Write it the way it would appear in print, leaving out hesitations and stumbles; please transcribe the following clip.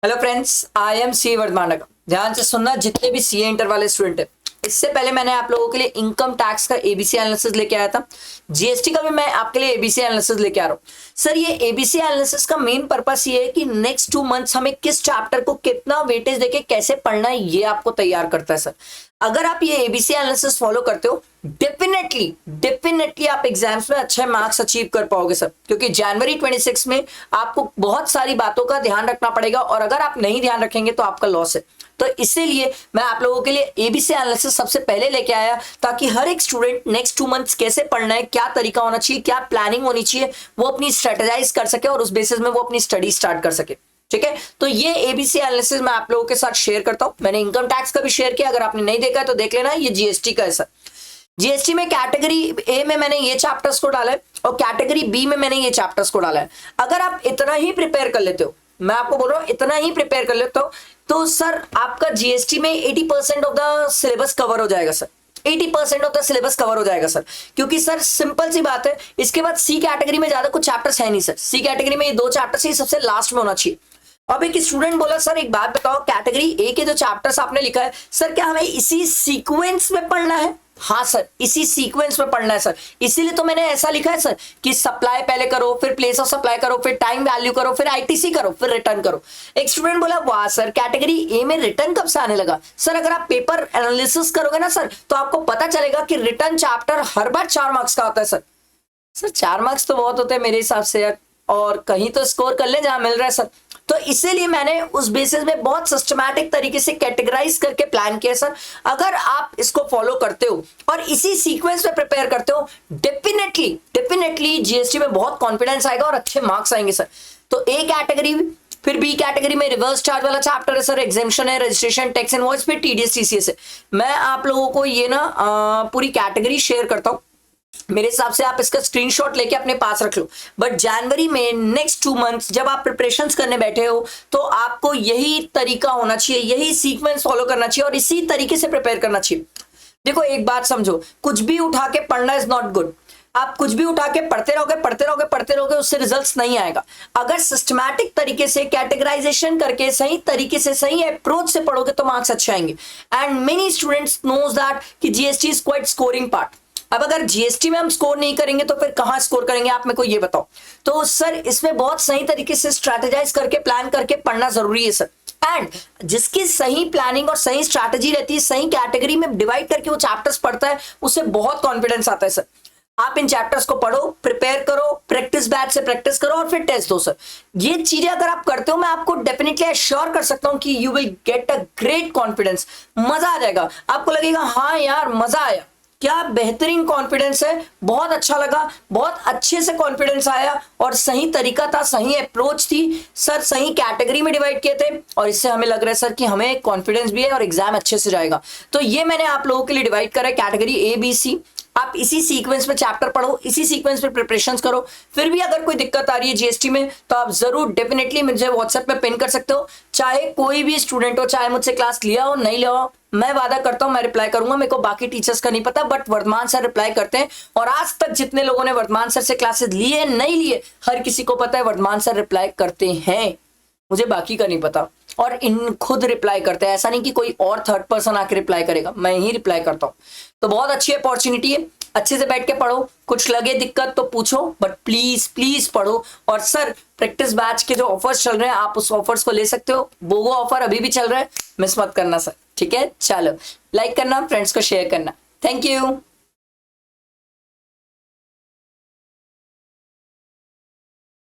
Hello friends, I am C Vardhamanak. ध्यान से सुनना जितने भी सीए इंटर वाले स्टूडेंट है। इससे पहले मैंने आप लोगों के लिए इनकम टैक्स का एबीसी एनालिसिस लेके आया था। जीएसटी का भी मैं आपके लिए एबीसी एनालिसिस लेके आ रहा हूँ। सर, ये एबीसी एनालिसिस का मेन पर्पस ये है कि नेक्स्ट 2 मंथ्स हमें किस चैप्टर को कितना वेटेज देके कैसे पढ़ना है, ये आपको तैयार करता है। सर, अगर आप ये एबीसी एनालिसिस फॉलो करते हो, डेफिनेटली आप एग्जाम्स में अच्छे मार्क्स अचीव कर पाओगे सर, क्योंकि जनवरी 26 में आपको बहुत सारी बातों का ध्यान रखना पड़ेगा और अगर आप नहीं ध्यान रखेंगे तो आपका लॉस है। तो इसीलिए मैं आप लोगों के लिए एबीसी एनालिसिस सबसे पहले लेके आया, ताकि हर एक स्टूडेंट नेक्स्ट 2 मंथ्स कैसे पढ़ना है, क्या तरीका होना चाहिए, क्या प्लानिंग होनी चाहिए, वो अपनी स्ट्रेटेजाइज कर सके और उस बेसिस में वो अपनी स्टडी स्टार्ट कर सके। ठीक है, तो ये एबीसी एनालिसिस मैं आप लोगों के साथ शेयर करता हूं। मैंने इनकम टैक्स का भी शेयर किया, अगर आपने नहीं देखा है तो देख लेना। ये जीएसटी का है सर। जीएसटी में कैटेगरी ए में मैंने ये चैप्टर्स को डाला है और कैटेगरी बी में मैंने ये चैप्टर्स को डाला है। अगर आप इतना ही प्रिपेयर कर लेते हो, मैं आपको बोल रहा हूं इतना ही प्रिपेयर कर लेते हो, तो सर आपका जीएसटी में 80% ऑफ द सिलेबस कवर हो जाएगा sir. 80% of the syllabus cover हो जाएगा सर, क्योंकि सर सिंपल सी बात है, इसके बाद सी कैटेगरी में ज्यादा कुछ चैप्टर्स है नहीं सर। सी कैटेगरी में ये 2 चैप्टर्स ही सबसे लास्ट में होना चाहिए। अब एक स्टूडेंट बोला, सर एक बात बताओ, कैटेगरी ए के जो चैप्टर्स आपने लिखा है सर, क्या हमें इसी सीक्वेंस में पढ़ना है? हाँ सर, इसी सीक्वेंस में पढ़ना है सर। इसीलिए तो मैंने ऐसा लिखा है सर कि सप्लाई पहले करो, फिर प्लेस ऑफ सप्लाई करो, फिर टाइम वैल्यू करो, फिर आईटीसी करो, फिर रिटर्न करो। एक स्टूडेंट बोला, वाह सर, कैटेगरी ए में रिटर्न कब से आने लगा? सर, अगर आप पेपर एनालिसिस करोगे ना सर, तो आपको पता चलेगा कि रिटर्न चैप्टर हर बार 4 मार्क्स का होता है सर। सर 4 मार्क्स तो बहुत होते हैं मेरे हिसाब से यार, और कहीं तो स्कोर कर ले जहां मिल रहा है सर। तो इसीलिए मैंने उस बेसिस में बहुत सिस्टमैटिक तरीके से कैटेगराइज करके प्लान किया सर। अगर आप इसको फॉलो करते हो और इसी सीक्वेंस में प्रिपेयर करते हो, डेफिनेटली जीएसटी में बहुत कॉन्फिडेंस आएगा और अच्छे मार्क्स आएंगे सर। तो ए कैटेगरी, फिर बी कैटेगरी में रिवर्स चार्ज वाला चैप्टर है सर, एग्जेम्पशन है, रजिस्ट्रेशन, टैक्स इनवॉइस, फिर टीडीएस टीसीएस है। मैं आप लोगों को ये ना पूरी कैटेगरी शेयर करता हूँ। मेरे हिसाब से आप इसका स्क्रीनशॉट लेके अपने पास रख लो। बट जनवरी में नेक्स्ट 2 मंथ्स जब आप प्रिपरेशंस करने बैठे हो, तो आपको यही तरीका होना चाहिए, यही सीक्वेंस फॉलो करना चाहिए और इसी तरीके से प्रिपेयर करना चाहिए। देखो एक बात समझो, कुछ भी उठा के पढ़ना इज नॉट गुड। आप कुछ भी उठा के पढ़ते रहोगे, उससे रिजल्ट्स नहीं आएगा। अगर सिस्टमैटिक तरीके से कैटेगराइजेशन करके सही तरीके से सही अप्रोच से पढ़ोगे तो मार्क्स अच्छे आएंगे। And many students knows that कि GST is quite scoring part. अब अगर जीएसटी में हम स्कोर नहीं करेंगे तो फिर कहां स्कोर करेंगे, आप मेरे को ये बताओ। तो सर इसमें बहुत सही तरीके से स्ट्रैटेजाइज करके प्लान करके पढ़ना जरूरी है सर। एंड जिसकी सही प्लानिंग और सही स्ट्रैटेजी रहती है, सही कैटेगरी में डिवाइड करके वो चैप्टर्स पढ़ता है, उससे बहुत कॉन्फिडेंस आता है सर। आप इन चैप्टर्स को पढ़ो, प्रिपेयर करो, प्रैक्टिस बैच से प्रैक्टिस करो और फिर टेस्ट दो सर। ये चीजें अगर आप करते हो, मैं आपको डेफिनेटली एश्योर कर सकता हूं कि you will get a great confidence. मजा आ जाएगा, आपको लगेगा हाँ यार मजा आया, क्या बेहतरीन कॉन्फिडेंस है, बहुत अच्छा लगा, बहुत अच्छे से कॉन्फिडेंस आया और सही तरीका था, सही अप्रोच थी सर, सही कैटेगरी में डिवाइड किए थे और इससे हमें लग रहा है सर कि हमें कॉन्फिडेंस भी है और एग्जाम अच्छे से जाएगा। तो ये मैंने आप लोगों के लिए डिवाइड करा है कैटेगरी ए बी सी। आप इसी सीक्वेंस में चैप्टर पढ़ो, इसी सीक्वेंस में प्रिपरेशंस करो। फिर भी अगर कोई दिक्कत आ रही है जीएसटी में, तो आप जरूर डेफिनेटली मुझे व्हाट्सएप में पिन कर सकते हो। चाहे कोई भी स्टूडेंट हो, चाहे मुझसे क्लास लिया हो नहीं लिया हो, मैं वादा करता हूं मैं रिप्लाई करूंगा। मेरे को बाकी टीचर्स का नहीं पता, बट वर्धमान सर रिप्लाई करते हैं और आज तक जितने लोगों ने वर्धमान सर से क्लासेस लिए नहीं लिए, हर किसी को पता है वर्धमान सर रिप्लाई करते हैं। मुझे बाकी का नहीं पता और इन खुद रिप्लाई करते हैं। ऐसा नहीं कि कोई और थर्ड पर्सन आके रिप्लाई करेगा, मैं ही रिप्लाई करता हूं। तो बहुत अच्छी अपॉर्चुनिटी है, अच्छे से बैठ के पढ़ो। कुछ लगे दिक्कत तो पूछो, बट प्लीज पढ़ो। और सर प्रैक्टिस बैच के जो ऑफर्स चल रहे हैं, आप उस ऑफर्स को ले सकते हो। बोगो ऑफर अभी भी चल रहा है, मिस मत करना सर। ठीक है, चलो लाइक करना, फ्रेंड्स को शेयर करना। Thank you.